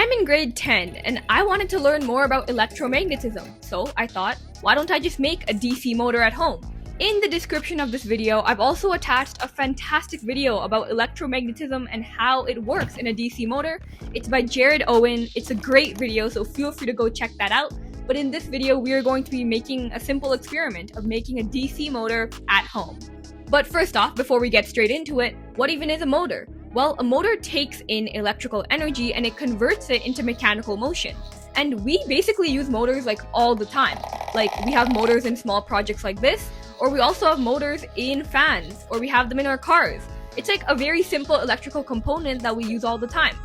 I'm in grade 10 and I wanted to learn more about electromagnetism, so I thought, why don't I just make a DC motor at home? In the description of this video, I've also attached a fantastic video about electromagnetism and how it works in a DC motor. It's by Jared Owen. It's a great video, so feel free to go check that out. But in this video, we are going to be making a simple experiment of making a DC motor at home. But first off, before we get straight into it, what even is a motor? Well, a motor takes in electrical energy and it converts it into mechanical motion. And we basically use motors like all the time. Like we have motors in small projects like this, or we also have motors in fans, or we have them in our cars. It's like a very simple electrical component that we use all the time.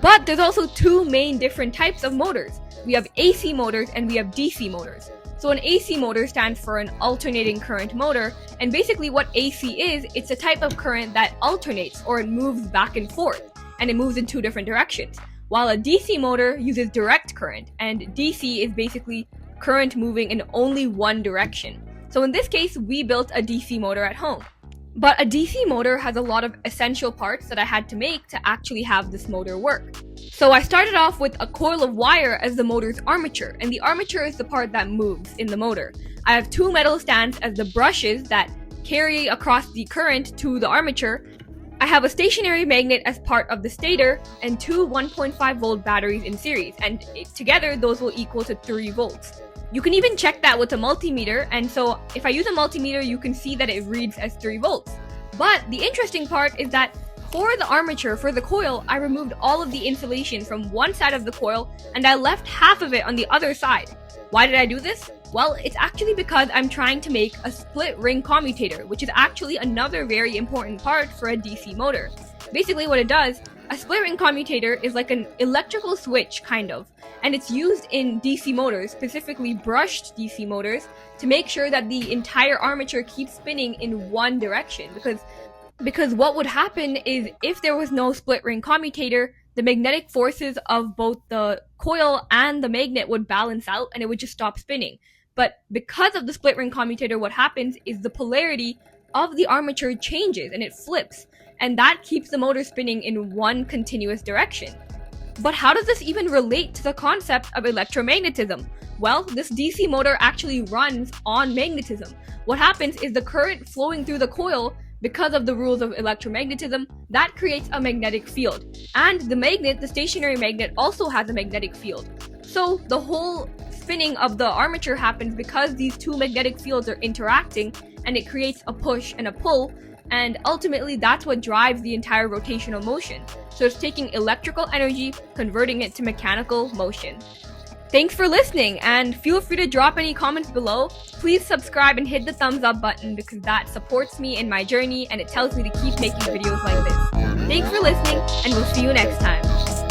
But there's also two main different types of motors. We have AC motors and we have DC motors. So an AC motor stands for an alternating current motor, and basically what AC is, it's a type of current that alternates or it moves back and forth, and it moves in two different directions. While a DC motor uses direct current, and DC is basically current moving in only one direction. So in this case, we built a DC motor at home. But a DC motor has a lot of essential parts that I had to make to actually have this motor work. So I started off with a coil of wire as the motor's armature, and the armature is the part that moves in the motor. I have two metal stands as the brushes that carry across the current to the armature. I have a stationary magnet as part of the stator, and two 1.5 volt batteries in series, and together those will equal to 3 volts. You can even check that with a multimeter, and so if I use a multimeter, you can see that it reads as 3 volts. But the interesting part is that for the armature, for the coil, I removed all of the insulation from one side of the coil and I left half of it on the other side. Why did I do this? Well, it's actually because I'm trying to make a split ring commutator, which is actually another very important part for a DC motor. Basically what it does, a split ring commutator is like an electrical switch, kind of, and it's used in DC motors, specifically brushed DC motors, to make sure that the entire armature keeps spinning in one direction, because what would happen is if there was no split ring commutator, the magnetic forces of both the coil and the magnet would balance out and it would just stop spinning. But because of the split ring commutator, what happens is the polarity of the armature changes and it flips, and that keeps the motor spinning in one continuous direction. But how does this even relate to the concept of electromagnetism? Well, this DC motor actually runs on magnetism. What happens is the current flowing through the coil, because of the rules of electromagnetism, that creates a magnetic field. And the magnet, the stationary magnet, also has a magnetic field. So the whole spinning of the armature happens because these two magnetic fields are interacting, and it creates a push and a pull, and ultimately that's what drives the entire rotational motion. So it's taking electrical energy, converting it to mechanical motion. Thanks for listening, and feel free to drop any comments below. Please subscribe and hit the thumbs up button because that supports me in my journey and it tells me to keep making videos like this. Thanks for listening, and we'll see you next time.